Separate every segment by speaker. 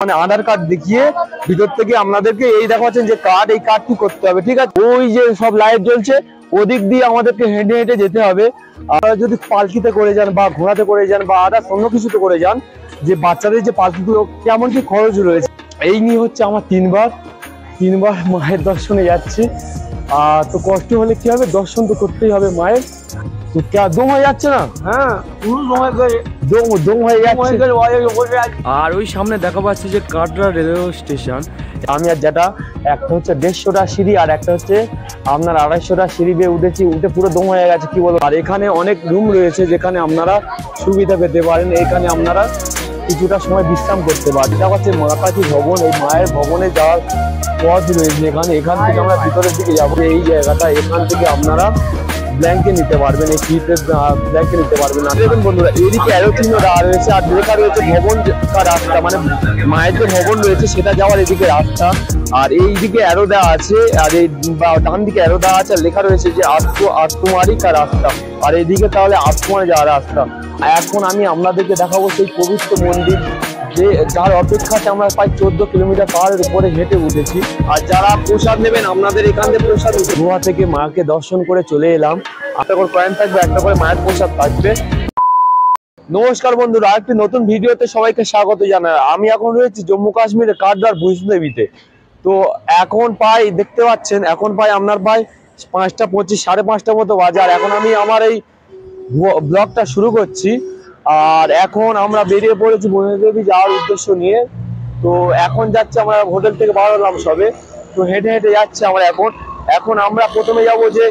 Speaker 1: মানে আধার কার্ড দেখিয়ে ভিতর থেকে আপনাদেরকে এই দেখাচ্ছেন যে কার্ড, এই কার্ডটি করতে হবে, ঠিক আছে। ওই যে সব লাইট জ্বলছে ওদিক দিয়ে আমাদেরকে হেঁটে হেঁটে যেতে হবে। আর যদি পালকিতে করে যান বা ঘোড়াতে করে যান বা আদার্স অন্য কিছুতে করে যান, যে বাচ্চাদের যে পালকিগুলো কেমন কি খরচ রয়েছে, এই নিয়ে হচ্ছে আমার তিনবার মায়ের দর্শনে যাচ্ছি। তো কষ্ট হলে কি হবে, দর্শন তো করতেই হবে মায়ের। তো দম হয়ে যাচ্ছে না?
Speaker 2: হ্যাঁ,
Speaker 1: দম হয়ে যাচ্ছে। আর ওই সামনে দেখা পাচ্ছি যে কাটরা রেলওয়ে স্টেশন। আমি আর যেটা একটা হচ্ছে 150টা সিঁড়ি আর একটা হচ্ছে আপনার 250টা সিঁড়ি দিয়ে উঠেছি, উঠে পুরো দম হয়ে গেছে কি বলবো। আর এখানে অনেক রুম রয়েছে যেখানে আপনারা সুবিধা পেতে পারেন। এখানে আপনারা কিছুটা সময় বিশ্রাম করতে পারেন। এটা হচ্ছে মাতাজি ভবন। এই মায়ের ভবনে যাওয়ার পথ রয়েছে এখান থেকে আমরা ভিতরের দিকে যাবো। এই জায়গাটা, এখান থেকে আপনারা ব্ল্যাঙ্কে নিতে পারবেন, এই শীতের ব্ল্যাঙ্কে নিতে পারবেন। আর দেখুন বন্ধুরা, এদিকে অ্যারো চিহ্ন দেওয়া রয়েছে আর লেখা রয়েছে ভবন রাস্তা, মানে মায়ের যে ভবন রয়েছে সেটা যাওয়ার এদিকে রাস্তা। আর এই দিকে অ্যারো দেওয়া আছে, আর এই ডান দিকে অ্যারো দেওয়া আছে, আর লেখা রয়েছে যে আটকুমারিকা রাস্তা। আর এইদিকে তাহলে আটকুমারি যাওয়ার রাস্তা। এখন আমি আপনাদেরকে দেখাবো সেই পবিত্র মন্দির, যে যার অপেক্ষাতে আমরা প্রায় 14 কিলোমিটার পাহাড়ের উপরে হেঁটে উঠেছি। আর যারা প্রসাদ নেবেন, আপনাদের এখান থেকে প্রসাদ গোয়া থেকে মাকে দর্শন করে চলে এলাম। একটা করে কয়েন থাকবে, একটা করে মায়ের প্রসাদ থাকবে। নমস্কার বন্ধুরা, আরেকটি নতুন ভিডিওতে সবাইকে স্বাগত জানাই। আমি এখন রয়েছি জম্মু কাশ্মীরের কাটরার বৈষ্ণদেবীতে। তো এখন দেখতে পাচ্ছেন, এখন আপনার 5:25, 5:30 মতো বাজে। আর এখন আমি আমার এই ব্লগটা শুরু করছি। আর এখন আমরা বেরিয়ে পড়েছি বৈষ্ণদেবী যাওয়ার উদ্দেশ্য নিয়ে। তো এখন যাচ্ছে, আমরা হোটেল থেকে বার হলাম সবে, তো হেঁটে হেঁটে যাচ্ছে আমরা। এখন আমরা প্রথমে যাব যে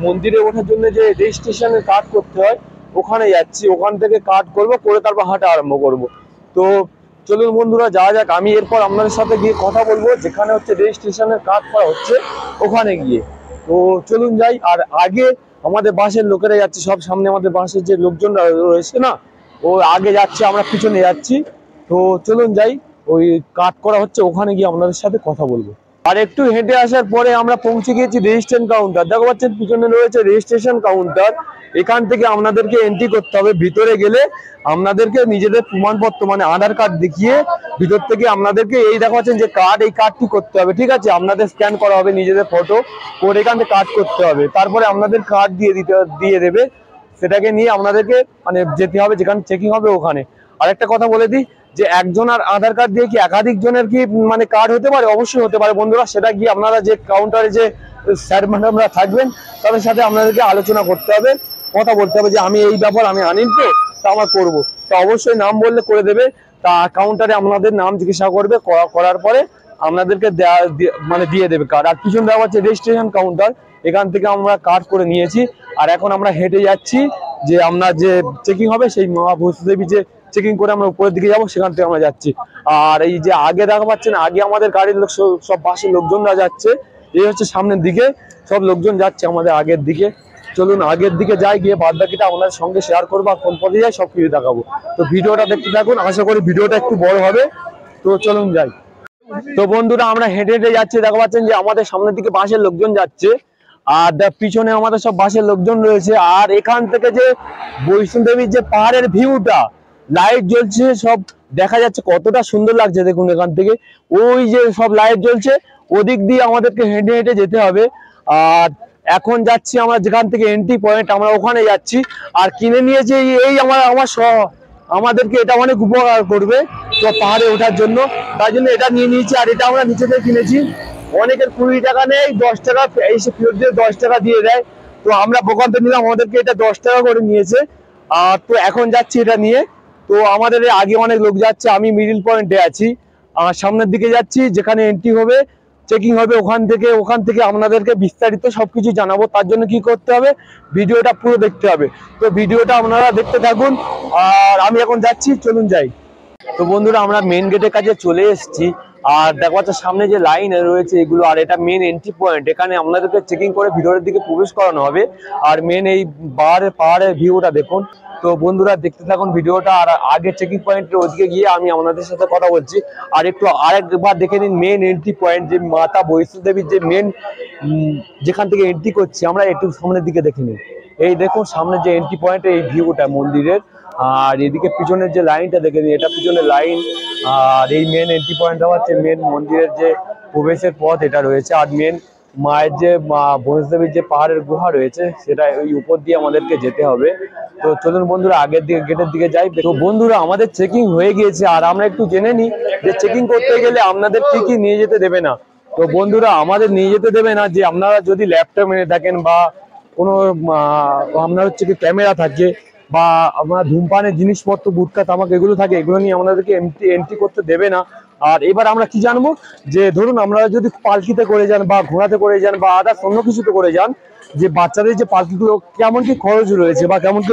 Speaker 1: মন্দিরে ওঠার জন্য যে রেজিস্ট্রেশনের কার্ড করতে হয় ওখানে যাচ্ছি। ওখান থেকে কার্ড করে তারপর হাঁটা আরম্ভ করব। তো চলুন বন্ধুরা যাওয়া যাক। আমি এরপর আপনাদের সাথে গিয়ে কথা বলবো যেখানে হচ্ছে রেজিস্ট্রেশনের কার্ড করা হচ্ছে ওখানে গিয়ে। তো চলুন যাই। আর আগে আমাদের বাসের লোকেরা যাচ্ছে, সব সামনে আমাদের বাসের যে লোকজনরা রয়েছে না, ও আগে যাচ্ছে, আমরা পিছনে যাচ্ছি। তো চলুন যাই, ওই কাট করা হচ্ছে ওখানে গিয়ে আপনাদের সাথে কথা বলবো। আর একটু হেঁটে আসার পরে আমরা পৌঁছে গিয়েছি রেজিস্ট্রেশন কাউন্টার। দেখো পাচ্ছেন পিছনে রয়েছে রেজিস্ট্রেশন কাউন্টার। এখান থেকে আপনাদেরকে এন্ট্রি করতে হবে। ভিতরে গেলে আপনাদেরকে নিজেদের প্রমাণপত্র মানে আধার কার্ড দেখিয়ে ভিতর থেকে আপনাদেরকে এই দেখা পাচ্ছেন যে কার্ড, এই কার্ডটি করতে হবে, ঠিক আছে। আপনাদের স্ক্যান করা হবে নিজেদের ফটো করে, এখান থেকে কার্ড করতে হবে। তারপরে আপনাদের কার্ড দিয়ে দেবে। সেটাকে নিয়ে আপনাদেরকে মানে যেতে হবে যেখানে চেকিং হবে ওখানে। আর একটা কথা বলে দিই যে একজন আর আধার কার্ড দিয়ে কি একাধিক জনের কি মানে কার্ড হতে পারে? অবশ্যই হতে পারে বন্ধুরা। সেটা গিয়ে আপনারা যে কাউন্টারে যে স্যার ম্যাডামরা থাকবেন তাদের সাথে আপনাদেরকে আলোচনা করতে হবে, কথা বলতে হবে যে আমি এই ব্যাপার আমি আনিন তো আমার করবো। তো অবশ্যই নাম বললে করে দেবে। তা কাউন্টারে আপনাদের নাম জিজ্ঞাসা করবে, করার পরে আপনাদেরকে মানে দিয়ে দেবে কার্ড। আর পিছন দেওয়া হচ্ছে রেজিস্ট্রেশন কাউন্টার। এখান থেকে আমরা কার্ড করে নিয়েছি। আর এখন আমরা হেঁটে যাচ্ছি যে আমরা যে চেকিং হবে সেই মা বৈষ্ণদেবী যে চেকিং করে আমরা উপরের দিকে যাবো, সেখান থেকে আমরা যাচ্ছি। আর এই যে আগে দেখা পাচ্ছেন, আগে আমাদের গাড়ির লোক সব বাসের লোকজনরা যাচ্ছে। এই হচ্ছে সামনের দিকে সব লোকজন যাচ্ছে আমাদের আগের দিকে। চলুন আগের দিকে যাই, গিয়ে বাদ বাকিটা আপনাদের সঙ্গে শেয়ার করবো। আর কোন পথে যাই সব কিছু দেখাবো। তো ভিডিওটা দেখতে থাকুন, আশা করি ভিডিওটা একটু বড় হবে। তো চলুন যাই। তো বন্ধুরা আমরা হেঁটে হেঁটে যাচ্ছি, দেখা পাচ্ছেন যে আমাদের সামনের দিকে বাসের লোকজন যাচ্ছে আর পিছনে আমাদের সব বাসের লোকজন রয়েছে। আর এখান থেকে যে বৈষ্ণদেবীর যে পাহাড়ের ভিউটা, লাইট জ্বলছে, সব দেখা যাচ্ছে কতটা সুন্দর লাগছে। দেখুন এখান থেকে ওই যে সব লাইট জ্বলছে, ওদিক দিয়ে আমাদেরকে হেঁটে হেঁটে যেতে হবে। আর এখন যাচ্ছি আমরা যেখান থেকে এন্ট্রি পয়েন্ট, আমরা ওখানে যাচ্ছি। আর কিনে নিয়েছি এই আমাদেরকে এটা অনেক উপকার করবে তো পাহাড়ে ওঠার জন্য, তাই জন্য এটা নিয়ে নিয়েছি। আর এটা আমরা নিচে থেকে কিনেছি। অনেকের 20 টাকা নেই, 10 টাকা এসে ফেরত দিয়ে 10 টাকা দিয়ে দেয়। তো আমরা বোকান্তে নিলাম, আমাদেরকে এটা 10 টাকা করে নিয়েছে। আর তো এখন যাচ্ছি এটা নিয়ে। তো আমাদের আগে অনেক লোক যাচ্ছে, আমি মিডিল পয়েন্টে আছি। আর সামনের দিকে যাচ্ছি যেখানে এন্ট্রি হবে, চেকিং হবে, ওখান থেকে আপনাদেরকে বিস্তারিত সবকিছু জানাবো। তার জন্য কি করতে হবে, ভিডিওটা পুরো দেখতে হবে। তো ভিডিওটা আপনারা দেখতে থাকুন। আর আমি এখন যাচ্ছি, চলুন যাই। তো বন্ধুরা আমরা মেন গেটের কাছে চলে এসেছি। আর দেখো যাচ্ছে সামনে যে লাইন রয়েছে এগুলো, আর এটা মেন এন্ট্রি পয়েন্ট। এখানে আপনাদেরকে চেকিং করে ভিতরের দিকে প্রবেশ করানো হবে। আর মেন এই পাহাড়ের ভিউটা দেখুন। তো বন্ধুরা দেখতে থাকুন ভিডিওটা। আর আগে চেকিং পয়েন্টের ওদিকে গিয়ে আমি আপনাদের সাথে কথা বলছি। আর একটু আরেকবার দেখে নিন মেন এন্ট্রি পয়েন্ট, যে মাতা বৈষ্ণদেবীর যে মেন যেখান থেকে এন্ট্রি করছি আমরা, একটু সামনের দিকে দেখে নিন। এই দেখুন সামনে যে এন্ট্রি পয়েন্ট, এই ভিউটা মন্দিরের। আর এদিকে পিছনের যে লাইনটা দেখে নিই, এটা পিছনের লাইন। আর এই মেন এন্ট্রি পয়েন্টটা হচ্ছে মেন মন্দিরের যে প্রবেশের পথ এটা রয়েছে। আর মেন মায়ের যে বৈষ্ণবীর যে পাহাড়ের গুহা রয়েছে সেটা ওই উপর দিয়ে আমাদেরকে যেতে হবে। তো চলুন বন্ধুরা আগের দিকে গেটের দিকে যাই। তো বন্ধুরা আমাদের চেকিং হয়ে গিয়েছে, আর আমরা একটু জেনে নিই যে চেকিং করতে গেলে আপনাদের কি কি নিয়ে যেতে দেবে না। তো বন্ধুরা আমাদের নিয়ে যেতে দেবে না যে আপনারা যদি ল্যাপটপ এনে থাকেন বা কোনো আপনার হচ্ছে কি ক্যামেরা থাকে বা আপনার ধূমপানের জিনিসপত্র গুটখা তামাক এগুলো থাকে, এগুলো নিয়ে আমাদেরকে এন্ট্রি করতে দেবে না। আর এবার আমরা কি জানবো যে ধরুন আপনারা যদি পালকিতে করে যান বা ঘোড়াতে করে যান বা আদার্স অন্য কিছুতে করে যান, যে বাচ্চাদের যে পালকিগুলো কেমন কি খরচ রয়েছে বা কেমন কি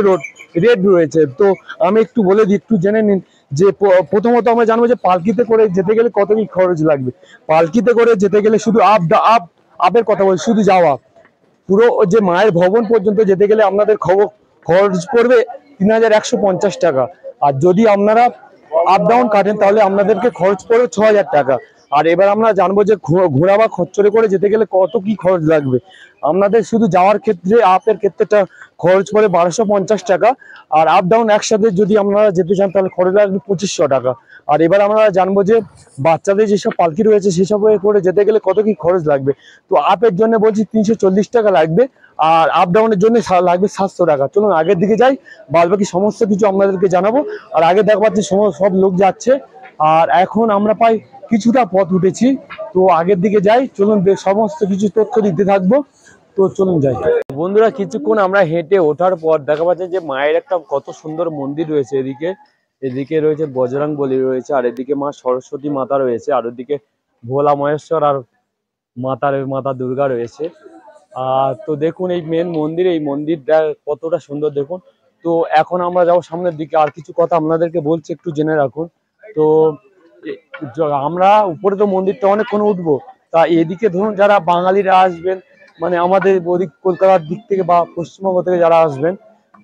Speaker 1: রেট রয়েছে। তো আমি একটু বলে দিই, একটু জেনে নিন যে প্রথমত আমরা জানবো যে পালকিতে করে যেতে গেলে কত কি খরচ লাগবে। পালকিতে করে যেতে গেলে শুধু আপের কথা বলছি, শুধু যাওয়া পুরো যে মায়ের ভবন পর্যন্ত যেতে গেলে আপনাদের খরচ পড়বে 3150 টাকা। আর যদি আপনারা আপ ডাউন কাটেন তাহলে আপনাদেরকে খরচ পড়বে 6000 টাকা। আর এবার আমরা জানবো যে ঘোড়া বা খচ্চরে করে যেতে গেলে কত কি খরচ লাগবে। আপনাদের শুধু যাওয়ার ক্ষেত্রে আপের ক্ষেত্রেটা খরচ পড়ে 1250 টাকা। আর আপ ডাউন একসাথে যদি আপনারা যেতে চান তাহলে খরচ লাগবে 2500 টাকা। আর এবার আমরা জানবো যে বাচ্চাদের যেসব পালকি রয়েছে সেসব করে যেতে গেলে কত কি খরচ লাগবে। তো আপের জন্য বলছি 340 টাকা লাগবে, আর আপ ডাউনের জন্য লাগবে 700 টাকা। চলুন আগের দিকে যাই, বাদ বাকি সমস্ত কিছু আপনাদেরকে জানাবো। আর আগে দেখা পাচ্ছি সব লোক যাচ্ছে, আর এখন আমরা প্রায় কিছুটা পথ উঠেছি। তো আগের দিকে যাই, চলুন সমস্ত কিছু তথ্য দিতে থাকবো। তো চলুন যাই বন্ধুরা। কিছুক্ষণ আমরা হেঁটে ওঠার পর দেখা পাচ্ছে যে মায়ের একটা কত সুন্দর মন্দির রয়েছে। এদিকে রয়েছে বজরং বলি রয়েছে, আর এদিকে মা সরস্বতী মাতা রয়েছে, আর ওদিকে ভোলা মহেশ্বর আর মাতা দুর্গা রয়েছে। তো দেখুন এই মেন মন্দির, এই মন্দিরটা কতটা সুন্দর দেখুন। তো এখন আমরা যাবো সামনের দিকে। আর কিছু কথা আপনাদেরকে বলছি, একটু জেনে রাখুন। তো আমরা উপরে তো মন্দিরটা অনেকক্ষণ উঠবো, তা এদিকে ধরুন যারা বাঙালিরা আসবেন, মানে আমাদের ওদিক কলকাতার দিক থেকে বা পশ্চিমবঙ্গ থেকে যারা আসবেন,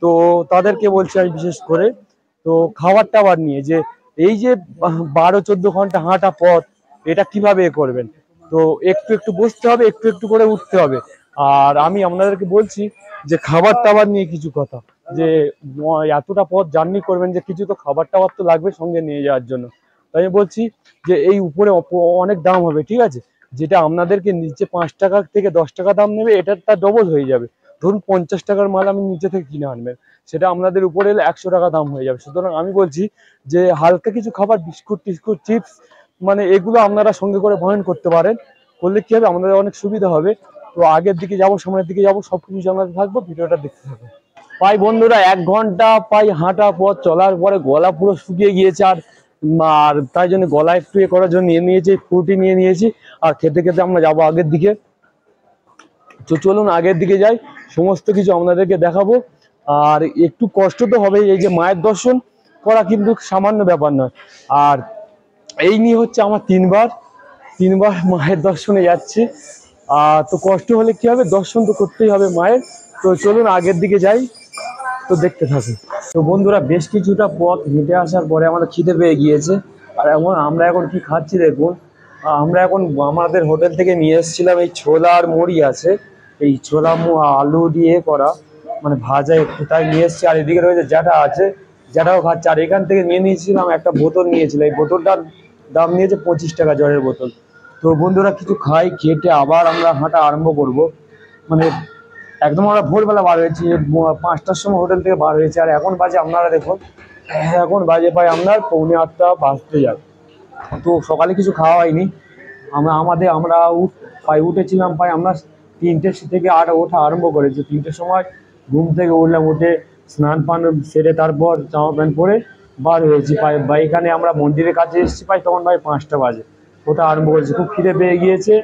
Speaker 1: তো তাদেরকে বলছি আমি বিশেষ করে, তো খাবার টাবার নিয়ে যে এই যে 12-14 ঘন্টা হাঁটা পথ, এটা কিভাবে করবেন। তো একটু একটু বসতে হবে, একটু একটু করে উঠতে হবে। আর আমি আপনাদেরকে বলছি যে খাবার টাবার নিয়ে কিছু কথা, যে এতটা পথ জার্নি করবেন যে কিছু তো খাবার টাবার তো লাগবে সঙ্গে নিয়ে যাওয়ার জন্য। তাই আমি বলছি যে এই উপরে অনেক দাম হবে, ঠিক আছে। যেটা আপনাদেরকে নিচে 5 টাকা থেকে 10 টাকা দাম নেবে, এটা তার ডবল হয়ে যাবে। ধরুন 50 টাকার মাল আমি নিচে থেকে কিনে আনবেন, সেটা আপনাদের উপরে এলে 100 টাকা দাম হয়ে যাবে। সুতরাং আমি বলছি যে হালকা কিছু খাবার, বিস্কুট টিস্কুট চিপস, মানে এগুলো আপনারা সঙ্গে করে বহন করতে পারেন। করলে কি হবে, আমাদের অনেক সুবিধা হবে। তো আগের দিকে যাবো, সামনের দিকে যাবো, সবকিছু জানাতে থাকবো, ভিডিওটা দেখতে থাকবো। বন্ধুরা 1 ঘন্টা হাঁটা পথ চলার পরে গলা পুরো শুকিয়ে গিয়েছে। আর তাই জন্য গলা একটু করার জন্য নিয়ে নিয়েছি, ফ্রুটি নিয়ে নিয়েছি। আর খেতে খেতে আমরা যাবো আগের দিকে। তো চলুন আগের দিকে যাই, সমস্ত কিছু আপনাদেরকে দেখাবো। আর একটু কষ্ট তো হবে, এই যে মায়ের দর্শন করা কিন্তু সামান্য ব্যাপার নয়। আর এই নিয়ে হচ্ছে আমার তিনবার মায়ের দর্শনে যাচ্ছি। তো কষ্ট হলে কি হবে, দর্শন তো করতেই হবে মায়ের। তো চলুন আগের দিকে যাই, তো দেখতে থাকুন। তো বন্ধুরা বেশ কিছুটা পথ হেঁটে আসার পরে আমাদের খিদে পেয়ে গিয়েছে। আর আমরা এখন কি খাচ্ছি দেখুন। আমরা এখন আমাদের হোটেল থেকে নিয়ে এসেছিলাম এই ছোলা আর মুড়ি আছে, এই ছোলা আলু দিয়ে করা, মানে ভাজা একটু, তাই নিয়ে এসেছি। আর এদিকে রয়েছে জ্যাঠা আছে, জ্যাঠাও খাচ্ছে। আর এখান থেকে নিয়ে নিয়েছিলাম একটা বোতল নিয়েছিলাম, এই বোতলটার দাম নিয়েছে 25 টাকা জলের বোতল। তো বন্ধুরা কিছু খাই, খেটে আবার আমরা হাঁটা আরম্ভ করব। মানে একদম আমরা ভোরবেলা বার হয়েছি, 5টার সময় হোটেল থেকে বার হয়েছে। আর এখন বাজে আপনারা দেখুন, এখন বাজে প্রায় আপনার 7:45 বাজতে যায়। তো সকালে কিছু খাওয়া হয়নি। আমরা উঠেছিলাম প্রায় আমরা 3টে থেকে ওঠা আরম্ভ করেছি। 3টের সময় ঘুম থেকে উঠলাম, উঠে স্নান পান সেরে তারপর জামা প্যান্ট পরে বার হয়েছি। প্রায় এখানে আমরা মন্দিরের কাছে এসেছি তখন প্রায় 5টা বাজে, ওটা আরম্ভ করেছি। খুব খিদে পেয়ে গিয়েছে।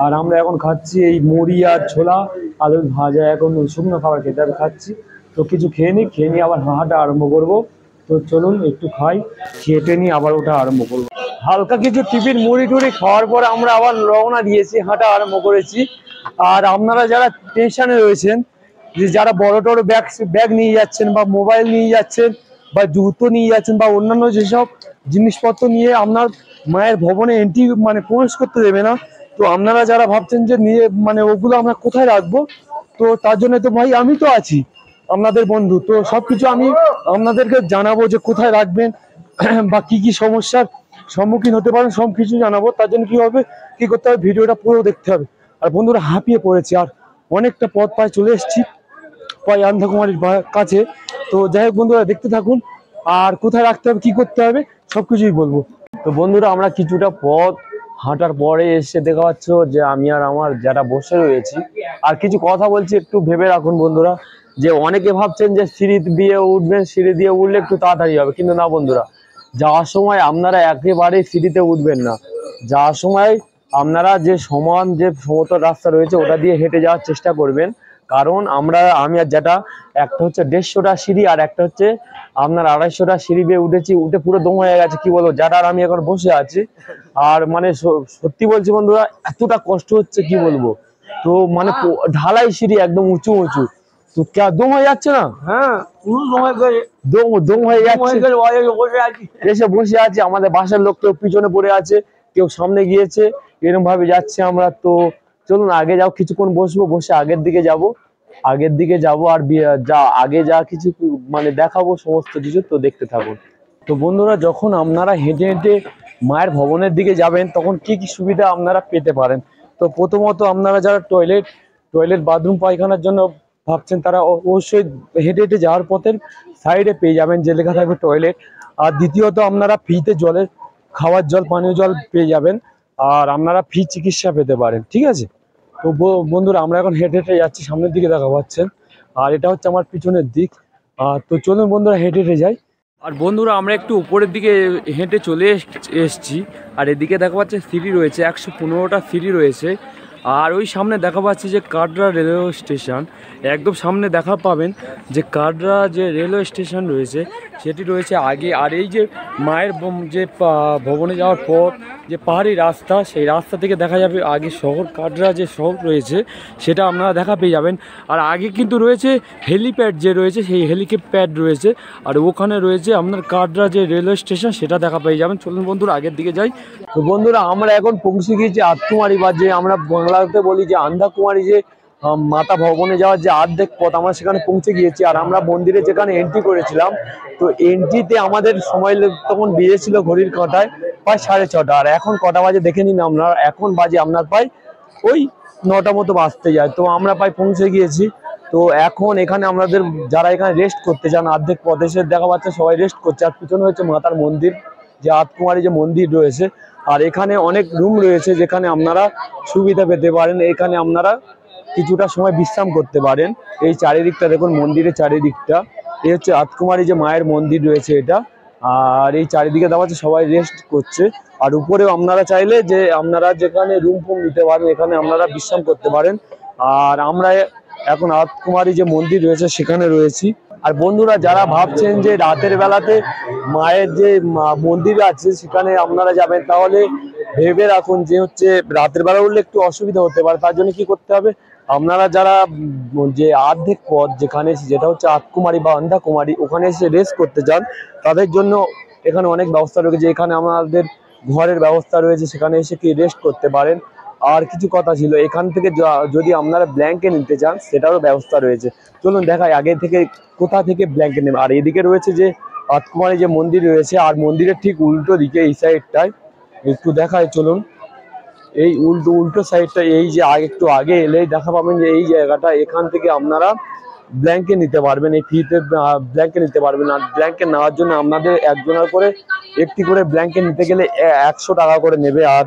Speaker 1: আর আমরা এখন খাচ্ছি এই মুড়ি আর ছোলা আলু ভাজা, এখন শুকনো খাবার খেতে আমি খাচ্ছি। তো কিছু খেয়ে নিই আবার হাঁটা আরম্ভ করব। তো চলুন একটু খাই, খেয়ে নিয়ে আবার ওটা আরম্ভ করবো। হালকা কিছু টিফিন মুড়ি টুড়ি খাওয়ার পরে আমরা আবার রওনা দিয়েছি, হাঁটা আরম্ভ করেছি। আর আপনারা যারা টেনশনে রয়েছেন, যে যারা বড় টড় ব্যাগ নিয়ে যাচ্ছেন বা মোবাইল নিয়ে যাচ্ছেন বা জুতো নিয়ে যাচ্ছেন বা অন্যান্য যেসব জিনিসপত্র নিয়ে আপনার মায়ের ভবনে এন্ট্রি মানে প্রবেশ করতে দেবে না, তো আপনারা যারা ভাবছেন যে নিয়ে মানে ওগুলো আমরা কোথায় রাখবো, তো তার জন্য তো ভাই আমি তো আছি, আপনাদের বন্ধু, তো সবকিছু আমি আপনাদেরকে জানাবো যে কোথায় রাখবেন বা কি কি সমস্যার সম্মুখীন হতে পারেন সবকিছু জানাবো। তার জন্য কি হবে, কি করতে হবে, ভিডিওটা পুরো দেখতে হবে। আর বন্ধুরা হাঁপিয়ে পড়েছি, আর অনেকটা পথ প্রায় চলে এসেছি প্রায় আন্ধাকুমারীর কাছে। তো যাই হোক বন্ধুরা দেখতে থাকুন, আর কোথায় রাখতে হবে কি করতে হবে সবকিছুই বলবো। তো বন্ধুরা আমরা কিছুটা পথ হাঁটার পরে এসে দেখা পাচ্ছ যে আমি আর আমার যারা বসে রয়েছি আর কিছু কথা বলছি, একটু ভেবে রাখুন বন্ধুরা। যে অনেকে ভাবছেন যে সিঁড়ি দিয়ে উঠবেন, সিঁড়ি দিয়ে উঠলে একটু তাড়াতাড়ি হবে, কিন্তু না বন্ধুরা, যাওয়ার সময় আপনারা একেবারে সিঁড়িতে উঠবেন না। যাওয়ার সময় আপনারা যে সমান যে সমতল রাস্তা রয়েছে ওটা দিয়ে হেঁটে যাওয়ার চেষ্টা করবেন। কারণ আমি আর যেটা একটা হচ্ছে 150টা সিঁড়ি আর একটা হচ্ছে আপনার 250টা সিঁড়ি বেয়ে উঠেছি, উঠে পুরো দম হয়ে গেছে কি বলবো, যারা আর আমি এখন বসে আছি। আর মানে সত্যি বলছি বন্ধুরা, এতটা কষ্ট হচ্ছে কি বলবো। তো মানে ঢালাই সিঁড়ি একদম উঁচু উঁচু, তো দম হয়ে যাচ্ছে না। হ্যাঁ দম হয়ে যাচ্ছে, এসে বসে আছি। আমাদের বাসার লোক কেউ পিছনে পড়ে আছে, কেউ সামনে গিয়েছে, এরকম ভাবে যাচ্ছে আমরা। তো চলুন আগে যাও, কিছুক্ষণ বসবো, বসে আগের দিকে যাব আর আগে যা কিছু মানে দেখাবো সমস্ত কিছু, তো দেখতে থাকুন। তো বন্ধুরা যখন আপনারা হেঁটে হেঁটে মায়ের ভবনের দিকে যাবেন তখন কি কি সুবিধা আপনারা পেতে পারেন। তো প্রথমত আপনারা যারা টয়লেট বাথরুম পায়খানার জন্য ভাবছেন তারা অবশ্যই হেঁটে হেঁটে যাওয়ার পথের সাইডে পেয়ে যাবেন যে লেখা থাকবে টয়লেট। আর দ্বিতীয়ত আপনারা ফ্রিতে খাওয়ার জল, পানীয় জল পেয়ে যাবেন, আর আপনারা ফ্রি চিকিৎসা পেতে পারেন, ঠিক আছে। তো বন্ধুরা আমরা এখন হেঁটে হেঁটে যাচ্ছি, সামনের দিকে দেখা পাচ্ছেন, আর এটা হচ্ছে আমার পিছনের দিক। তো চলুন বন্ধুরা হেঁটে হেঁটে যাই। আর বন্ধুরা আমরা একটু উপরের দিকে হেঁটে চলে এসছি, আর এদিকে দেখা পাচ্ছে সিঁড়ি রয়েছে, 115টা সিঁড়ি রয়েছে। আর ওই সামনে দেখা পাচ্ছি যে কাটরা রেলওয়ে স্টেশন, একদম সামনে দেখা পাবেন যে কাটরা যে রেলওয়ে স্টেশন রয়েছে সেটি রয়েছে আগে। আর এই যে মায়ের যে ভবনে যাওয়ার পথ, যে পাহাড়ি রাস্তা, সেই রাস্তা থেকে দেখা যাবে আগে শহর, কাটরা যে শহর রয়েছে সেটা আপনারা দেখা পেয়ে যাবেন। আর আগে কিন্তু রয়েছে হেলিপ্যাড যে রয়েছে, সেই হেলিপ্যাড রয়েছে, আর ওখানে রয়েছে আপনার কাটরা যে রেলওয়ে স্টেশন সেটা দেখা পেয়ে যাবেন। চলুন বন্ধুরা আগের দিকে যাই। তো বন্ধুরা আমরা এখন পৌঁছে গিয়েছি আতকুমারী, বা যে আমরা বাংলাতে বলি যে আন্ধাকুমারী, যে মাতা ভবনে যাওয়ার যে অর্ধেক পথ, আমরা সেখানে পৌঁছে গিয়েছি। আর আমরা মন্দিরে যেখানে এন্ট্রি করেছিলাম, তো এন্ট্রিতে আমাদের সময় তখন বেজেছিল ঘড়ির কাঁটায় প্রায় 6:30। আর এখন কটা বাজে দেখে নিন আপনার, এখন বাজে আপনার প্রায় ওই 9টা মতো বাজতে যায়। তো আমরা প্রায় পৌঁছে গিয়েছি। তো এখন এখানে আমাদের যারা এখানে রেস্ট করতে চান, অর্ধেক পথে এসে দেখা পাচ্ছে সবাই রেস্ট করছে। আর পিছনে হচ্ছে মাতার মন্দির, যে আতকুমারী যে মন্দির রয়েছে। আর এখানে অনেক রুম রয়েছে যেখানে আপনারা সুবিধা পেতে পারেন, এখানে আপনারা কিছুটা সময় বিশ্রাম করতে পারেন। এই চারিদিকটা দেখুন, মন্দিরের চারিদিকটা, এই হচ্ছে আতকুমারী যে মায়ের মন্দির রয়েছে এটা। আর এই চারিদিকে দেখা যাচ্ছে সবাই রেস্ট করছে। আর উপরেও আপনারা চাইলে যে আপনারা যেখানে রুম ফুম নিতে পারেন, এখানে আপনারা বিশ্রাম করতে পারেন। আর আমরা এখন আতকুমারী যে মন্দির রয়েছে সেখানে রয়েছি। আর বন্ধুরা যারা ভাবছেন যে রাতের বেলাতে মায়ের যে মন্দির আছে সেখানে আপনারা যাবেন, তাহলে ভেবে রাখুন যে হচ্ছে রাতের বেলা উঠলে একটু অসুবিধা হতে পারে। তার জন্য কি করতে হবে, আপনারা যারা যে অর্ধেক পথ যেখানে, যেটা হচ্ছে আতকুমারী বা আন্ধাকুমারী, ওখানে এসে রেস্ট করতে চান, তাদের জন্য এখানে অনেক ব্যবস্থা রয়েছে। এখানে আমাদের ঘরের ব্যবস্থা রয়েছে, সেখানে এসে কি রেস্ট করতে পারেন। আর কিছু কথা ছিল, এখান থেকে যদি আপনারা ব্ল্যাঙ্কেট নিতে চান সেটারও ব্যবস্থা রয়েছে। চলুন দেখাই আগে থেকে কোথা থেকে ব্ল্যাঙ্কেট নেবে। আর এদিকে রয়েছে যে আতকুমারী যে মন্দির রয়েছে, আর মন্দিরের ঠিক উল্টো দিকে এই সাইডটায় একটু দেখায়, চলুন। এই উল্টো সাইডটা, এই যে একটু আগে এলেই দেখা পাবেন যে এই জায়গাটা, এখান থেকে আপনারা ব্ল্যাঙ্কেট নিতে পারবেন, এই ফ্রিতে ব্ল্যাঙ্কেট নিতে পারবেন। আর ব্ল্যাঙ্কেট নেওয়ার জন্য আপনাদের একজনের করে একটি করে ব্ল্যাঙ্কেট নিতে গেলে 100 টাকা করে নেবে। আর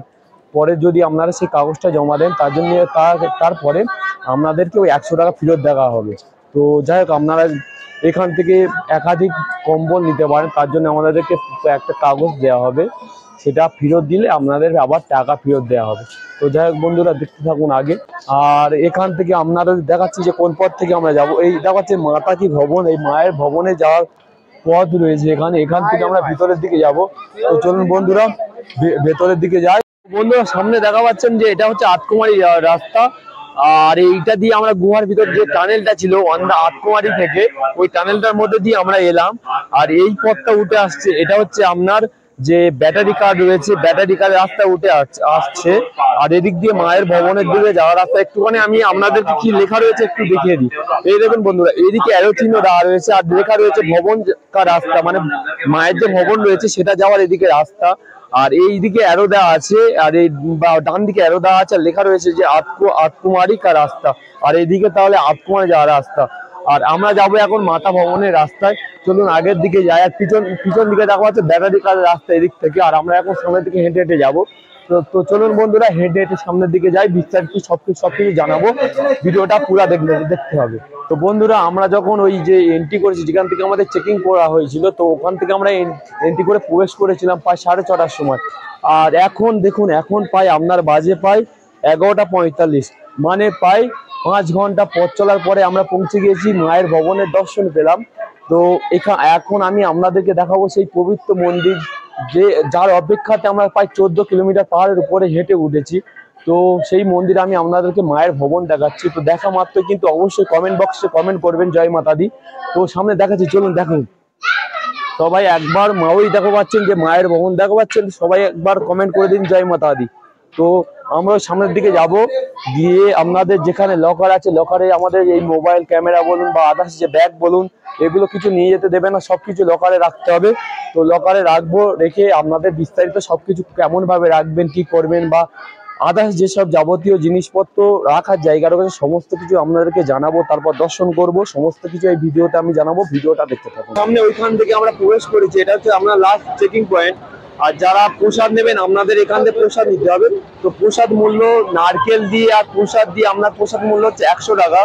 Speaker 1: পরে যদি আপনারা সেই কাগজটা জমা দেন, তার জন্য তারপরে আপনাদেরকে ওই 100 টাকা ফেরত দেওয়া হবে। তো যাই হোক, আপনারা এখান থেকে একাধিক কম্বল নিতে পারেন, তার জন্য আমাদেরকে একটা কাগজ দেওয়া হবে, সেটা ফেরত দিলে আপনাদের আবার টাকা ফেরত দেওয়া হবে। তো যাই হোক বন্ধুরা দেখতে থাকুন আগে। আর এখান থেকে আপনাদের দেখাচ্ছি যে কোন পথ থেকে আমরা যাব। এই দেখাচ্ছে মাতা কি ভবন, এই মায়ের ভবনে যাওয়ার পথ রয়েছে এখানে, এখান থেকে আমরা ভিতরের দিকে যাব। তো চলুন বন্ধুরা ভেতরের দিকে যাই। বন্ধুরা সামনে দেখা পাচ্ছেন যে এটা হচ্ছে আতকুমারী রাস্তা, আর এইটা দিয়ে আমরা গুহার ভিতর যে টানেলটা ছিল আতকুমারী থেকে, ওই টানেলটার মধ্যে দিয়ে আমরা এলাম। আর এই পথটা উঠে আসছে, এটা হচ্ছে আপনার যে ব্যাটারি কার রয়েছে, ব্যাটারি কার রাস্তা উঠে আসছে। আর এদিক দিয়ে মায়ের ভবনের দিকে যাওয়ার রাস্তা একটুখানি আমি আপনাদেরকে কি লেখা রয়েছে একটু দেখিয়ে দিই। এই দেখুন বন্ধুরা, এইদিকে অ্যারো চিহ্ন দেওয়া রয়েছে আর লেখা রয়েছে ভবন কার রাস্তা, মানে মায়ের যে ভবন রয়েছে সেটা যাওয়ার এদিকে রাস্তা। আর এইদিকে অ্যারো দেওয়া আছে, আর এই ডান দিকে অ্যারো দেওয়া আছে, আর লেখা রয়েছে যে আতকুমারী কার রাস্তা। আর এইদিকে তাহলে আতকুমারী যাওয়ার রাস্তা। আর আমরা যাবো এখন মাতা ভবনের রাস্তায়। চলুন আগের দিকে যাই। আর পিছন দিকে দেখা যাচ্ছে ব্যাটারি কারের রাস্তা এদিক থেকে। আর আমরা এখন সামনের দিকে হেঁটে হেঁটে যাবো। তো চলুন বন্ধুরা, হেঁটে হেঁটে সামনের দিকে যাই, বিস্তারিত সবকিছু জানাবো। ভিডিওটা পুরো দেখতে হবে। তো বন্ধুরা, আমরা যখন ওই যে এন্ট্রি করেছি, যেখান থেকে আমাদের চেকিং করা হয়েছিল, তো ওখান থেকে আমরা এন্ট্রি করে প্রবেশ করেছিলাম প্রায় 6:30টার সময়। আর এখন দেখুন, এখন আপনার বাজে 11:45, মানে প্রায় 5 ঘন্টা পথ চলার পরে আমরা পৌঁছে গিয়েছি, মায়ের ভবনের দর্শন পেলাম। তো এখন আমি আপনাদেরকে দেখাবো সেই পবিত্র মন্দির, যার অপেক্ষাতে আমরা প্রায় 14 কিলোমিটার পাহাড়ের উপরে হেঁটে উঠেছি। তো সেই মন্দিরে আমি আপনাদেরকে মায়ের ভবন দেখাচ্ছি। তো দেখা মাত্র কিন্তু অবশ্যই কমেন্ট বক্সে কমেন্ট করবেন জয় মাতা দি। তো সামনে দেখাচ্ছি, চলুন দেখুন। সবাই একবার ওই দেখো পাচ্ছেন যে মায়ের ভবন দেখো পাচ্ছেন, সবাই একবার কমেন্ট করে দিন জয় মাতা দি। তো আমরা সামনের দিকে যাব, গিয়ে আপনাদের যেখানে লকার আছে, লকারে আমাদের এই মোবাইল ক্যামেরা বলুন বা আদার্স যে ব্যাগ বলুন, এগুলো কিছু নিয়ে যেতে দেবে না, সবকিছু লকারে রাখতে হবে। তো লকারে রাখবো, রেখে আপনাদের বিস্তারিত সবকিছু কেমন ভাবে রাখবেন, কি করবেন, বা আদার্স যেসব যাবতীয় জিনিসপত্র রাখার জায়গা রয়েছে সমস্ত কিছু আপনাদেরকে জানাবো। তারপর দর্শন করব, সমস্ত কিছু এই ভিডিওতে আমি জানাবো, ভিডিওটা দেখতে থাকুন। সামনে ওইখান থেকে আমরা প্রবেশ করেছি, এটা হচ্ছে আমরা লাস্ট চেকিং পয়েন্ট। আর যারা প্রসাদ নেবেন, আপনাদের এখান থেকে প্রসাদ নিতে হবে। তো প্রসাদ মূল্য নারকেল দিয়ে আর প্রসাদ দিয়ে, আপনার প্রসাদ মূল্য হচ্ছে 100 টাকা।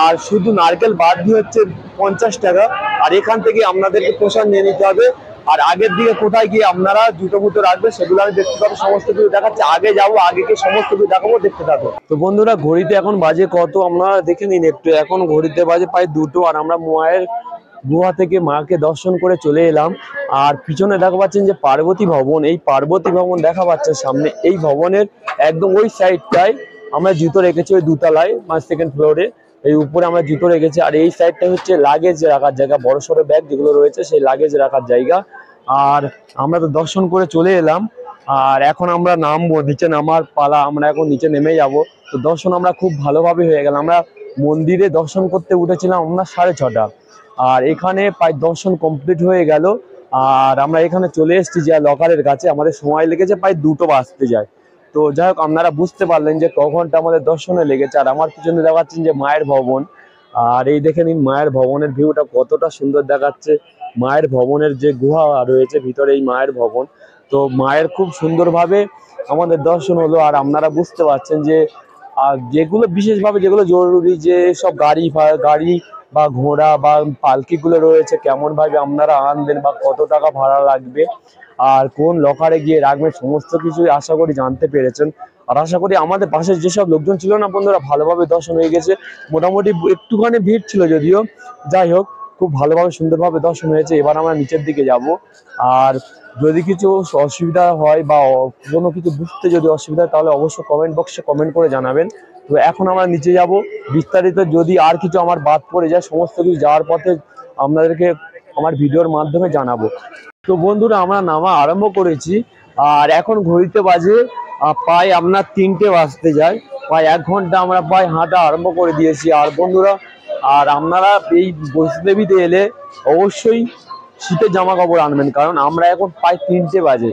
Speaker 1: আর শুধু নারকেল বাদ দিয়ে হচ্ছে 50 টাকা। আর এখান থেকে আপনাদেরকে প্রসাদ নিয়ে নিতে হবে। আর আগের দিকে কোথায় গিয়ে আপনারা জুতো ফুটো রাখবে সেগুলো আমি দেখতে পাবো, সমস্ত কিছু দেখাচ্ছে। আগে যাবো, আগে গিয়ে সমস্ত কিছু দেখাবো, দেখতে থাকবো। তো বন্ধুরা, ঘড়িতে এখন বাজে কত আপনারা দেখে নিন একটু। এখন ঘড়িতে বাজে প্রায় 2টো। আর আমরা মায়ের গুহা থেকে মাকে দর্শন করে চলে এলাম। আর পিছনে দেখা পাচ্ছেন যে পার্বতী ভবন, এই পার্বতী ভবন দেখা পাচ্ছে সামনে। এই ভবনের একদম ওই সাইডটায় আমরা জুতো রেখেছি, ওই 2তলায়, 2nd ফ্লোরে। এই উপরে আমরা জুতো রেখেছি। আর এই সাইডটা হচ্ছে লাগেজ রাখার জায়গা, বড় সড়ো ব্যাগ যেগুলো রয়েছে সেই লাগেজ রাখার জায়গা। আর আমরা তো দর্শন করে চলে এলাম। আর এখন আমরা নামবো, নিচে নামার পালা। আমরা এখন নিচে নেমে যাব। তো দর্শন আমরা খুব ভালোভাবে হয়ে গেল। আমরা মন্দিরে দর্শন করতে উঠেছিলাম আমরা 6:30। আর এখানে প্রায় দর্শন কমপ্লিট হয়ে গেল। আর আমরা এখানে চলে এসেছি যে লকারের কাছে। আমাদের সময় লেগেছে প্রায় 2টো বাজতে যায়। তো যাই হোক, আপনারা বুঝতে পারলেন যে ক ঘন্টা আমাদের দর্শনে লেগেছে। আর আমার পিছনে দেখাচ্ছেন যে মায়ের ভবন। আর এই দেখে নিন মায়ের ভবনের ভিউটা কতটা সুন্দর দেখাচ্ছে। মায়ের ভবনের যে গুহা রয়েছে ভিতরে, এই মায়ের ভবন। তো মায়ের খুব সুন্দরভাবে আমাদের দর্শন হলো। আর আপনারা বুঝতে পারছেন যে যেগুলো বিশেষভাবে যেগুলো জরুরি, যে সব গাড়ি বা ঘোড়া বা পালকিগুলো রয়েছে, কেমন ভাবে আপনারা আনবেন বা কত টাকা ভাড়া লাগবে, আর কোন লকারে গিয়ে রাখবেন, সমস্ত কিছুই আশা করি জানতে পেরেছেন। আর আশা করি আমাদের পাশে যেসব লোকজন ছিল না বন্ধুরা, ভালোভাবে দর্শন হয়ে গেছে। মোটামুটি একটুখানি ভিড় ছিল যদিও, যাই হোক খুব ভালোভাবে সুন্দরভাবে দর্শন হয়েছে। এবার আমরা নিচের দিকে যাব। আর যদি কিছু অসুবিধা হয় বা কোনো কিছু বুঝতে যদি অসুবিধা হয়, তাহলে অবশ্যই কমেন্ট বক্সে কমেন্ট করে জানাবেন। তো এখন আমরা নিচে যাব, বিস্তারিত যদি আর কিছু আমার বাদ পড়ে যায় সমস্ত কিছু যাওয়ার পথে আপনাদেরকে আমার ভিডিওর মাধ্যমে জানাবো। তো বন্ধুরা, আমরা নামা আরম্ভ করেছি। আর এখন ঘড়িতে বাজে প্রায় আপনার 3টে বাজতে যায়। প্রায় 1 ঘন্টা আমরা প্রায় হাঁটা আরম্ভ করে দিয়েছি। আর বন্ধুরা, আর আপনারা এই বৈষ্ণদেবীতে এলে অবশ্যই শীতের জামা কাপড় আনবেন, কারণ আমরা এখন প্রায় 3টে বাজে,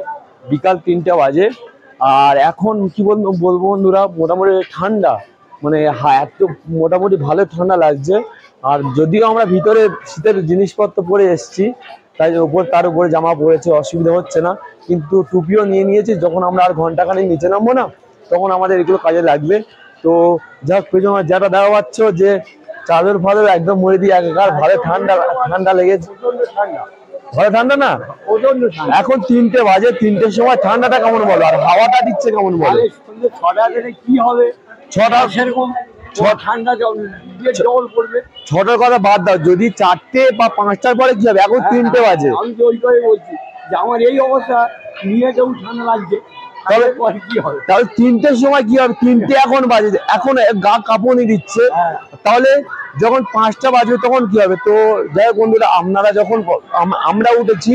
Speaker 1: বিকাল 3টে বাজে। আর এখন কি বলবো বন্ধুরা, মোটামুটি ঠান্ডা, মানে এত মোটামুটি ভালো ঠান্ডা লাগছে। আর যদিও আমরা ভিতরে শীতের জিনিসপত্র পরে এসেছি, তাই তার উপরে জামা পরেছে, অসুবিধা হচ্ছে না। কিন্তু টুপিও নিয়ে নিয়েছি, যখন আমরা আর ঘন্টাখানেক নিচে নামবো না, তখন আমাদের এগুলো কাজে লাগবে। তো যাক, পেছনে যেটা দেখা পাচ্ছ যে চাদর ফাদর একদম মরে দিয়ে একাকার, ভালো ঠান্ডা লেগেছে। ভালো ঠান্ডা না, এখন 3টে বাজে, 3টের সময় ঠান্ডাটা কেমন বলো, আর হাওয়াটা দিচ্ছে কেমন বলো।
Speaker 2: 6টা কি হবে,
Speaker 1: 6টা
Speaker 2: সেরকম ঠান্ডা জল পড়বে।
Speaker 1: 6টার কথা বাদ দাও, যদি 4টে বা 5টার পরে কি হবে, এখন 3টে বাজে।
Speaker 2: আমি তো ওইটাই বলছি যে আমার এই অবস্থা নিয়ে যেমন ঠান্ডা লাগছে, কি হবে
Speaker 1: তাহলে 3টের সময় কি হবে, 3টে এখন বাজে, এখন গা কাঁপুনি দিচ্ছে। তাহলে যখন 5টা বাজবে তখন কি হবে। তো যাই হোক বন্ধুরা, আপনারা যখন আমরা উঠেছি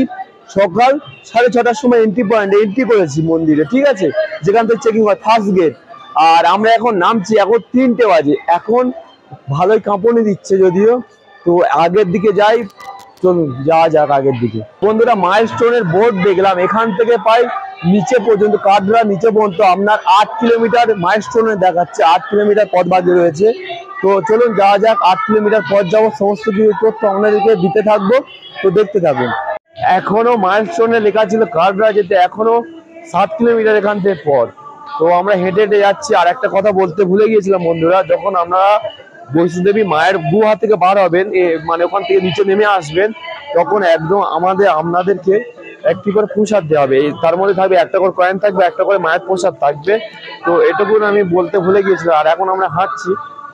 Speaker 1: সকাল 6:30টার সময় এন্ট্রি করেছি মন্দিরে, ঠিক আছে, যেখান থেকে চেকিং হয় ফার্স্ট গেট। আর আমরা এখন নামছি, এখন 3টে বাজে, এখন ভালোই কাঁপুনি দিচ্ছে যদিও। তো আগের দিকে যাই, চলুন যাওয়া যাক আগের দিকে। বন্ধুরা, মাইলস্টোনের বোর্ড দেখলাম, এখান থেকে প্রায় নিচে পর্যন্ত, কাটরা নিচে পর্যন্ত আপনার 8 কিলোমিটার মাইলস্টোনে দেখাচ্ছে, 8 কিলোমিটার পথ বাকি রয়েছে। তো চলুন যাওয়া যাক, 8 কিলোমিটার পথ যাবো, সমস্ত কিছু তথ্য আপনাদেরকে দিতে থাকবো, তো দেখতে থাকুন। এখনো মাইলস্টোনে লেখা ছিল কাটরা যেতে এখনো 7 কিলোমিটার এখান থেকে পথ। তো আমরা হেঁটে হেঁটে যাচ্ছি। আর একটা কথা বলতে ভুলে গিয়েছিলাম বন্ধুরা, যখন আপনারা বৈষ্ণোদেবী মায়ের গুহা থেকে বার হবেন, মানে ওখান থেকে নিচে নেমে আসবেন, তখন একদম আপনাদেরকে একটি করে প্রসাদ দেওয়া হবে। তার মধ্যে থাকবে একটা করে কয়েন থাকবে, একটা করে মায়ের প্রসাদ থাকবে। তো এটুকু আমি বলতে ভুলে গিয়েছিলাম। আর এখন আমরা হাঁটছি,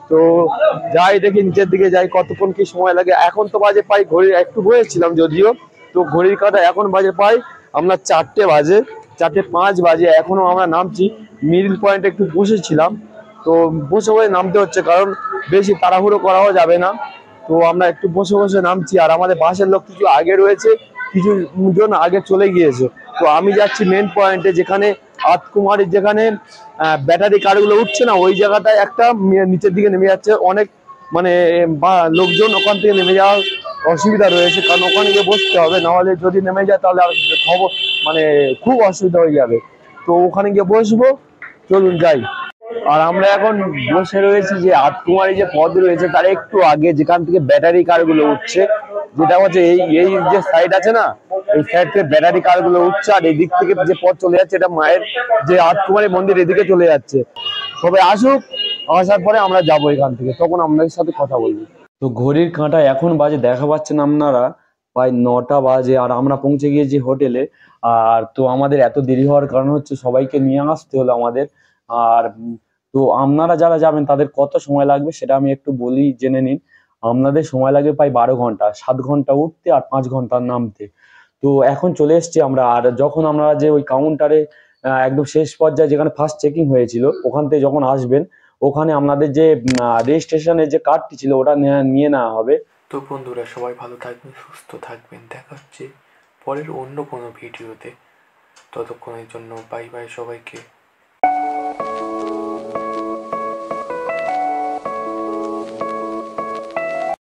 Speaker 1: তো যাই দেখি নিচের দিকে যাই, কতক্ষণ কি সময় লাগে। এখন তো বাজে প্রায়, ঘড়ি একটু বয়েছিলাম যদিও, তো ঘড়ির কাঁটা এখন বাজে প্রায় আপনার 4টে বাজে, 4:05 বাজে। এখনো আমরা নামছি। মিডল পয়েন্টে একটু বসেছিলাম, তো বসে বসে নামতে হচ্ছে, কারণ বেশি তাড়াহুড়ো করাও যাবে না। তো আমরা একটু বসে বসে নামছি। আর আমাদের বাসের লোক কিছু আগে রয়েছে, কিছু জন আগে চলে গিয়েছে। তো আমি যাচ্ছি মেন পয়েন্টে, যেখানে আতকুমারীর যেখানে ব্যাটারি কারগুলো উঠছে না, ওই জায়গাটায় একটা নিচের দিকে নেমে যাচ্ছে অনেক, মানে লোকজন ওখান থেকে নেমে যাওয়ার অসুবিধা রয়েছে, কারণ ওখানে গিয়ে বসতে হবে, নাহলে যদি নেমে যায় তাহলে আর খবর, মানে খুব অসুবিধা হয়ে যাবে। তো ওখানে গিয়ে বসবো, চলুন যাই। আর আমরা এখন বসে রয়েছি যে আতকুমারী যে পথ রয়েছে তার একটু আগে, যেখান থেকে ব্যাটারি কারগুলো উঠছে, যেটা হচ্ছে এই যে সাইড আছে না, এই সাইড থেকে ব্যাটারি কারগুলো উঠছে। আর এই দিক থেকে যে পথ চলে যাচ্ছে, এটা মায়ের যে আতকুমারী মন্দির, এদিকে চলে যাচ্ছে। সবাই আসুক, আসার পরে আমরা যাবো এখান থেকে, তখন আপনাদের সাথে কথা বলবো। তো ঘড়ির কাঁটা এখন বাজে, দেখা পাচ্ছেন আপনারা, প্রায় 9টা বাজে। আর আমরা পৌঁছে গিয়েছি হোটেলে। আর তো আমাদের এত দেরি হওয়ার কারণ হচ্ছে সবাইকে নিয়ে আসতে হলো আমাদের। আর তো আপনারা যারা যাবেন তাদের কত সময় লাগবে সেটা আমি একটু বলি, জেনে নিন। আপনাদের সময় লাগবে প্রায় 12 ঘন্টা, 7 ঘন্টা উঠতে আর 5 ঘন্টা নামতে। তো এখন চলে এসছি আমরা। আর যখন আমরা যে ওই কাউন্টারে একদম শেষ পর্যায়ে যেখানে ফার্স্ট চেকিং হয়েছিল, ওখান থেকে যখন আসবেন, ওখানে আপনাদের যে রেজিস্ট্রেশনের যে কার্ডটি ছিল ওটা নিয়ে নেওয়া হবে।
Speaker 3: তো বন্ধুরা, সবাই ভালো থাকবেন, সুস্থ থাকবেন, দেখা হচ্ছে পরের অন্য কোনো ভিডিওতে। ততক্ষণের জন্য বাই বাই সবাইকে।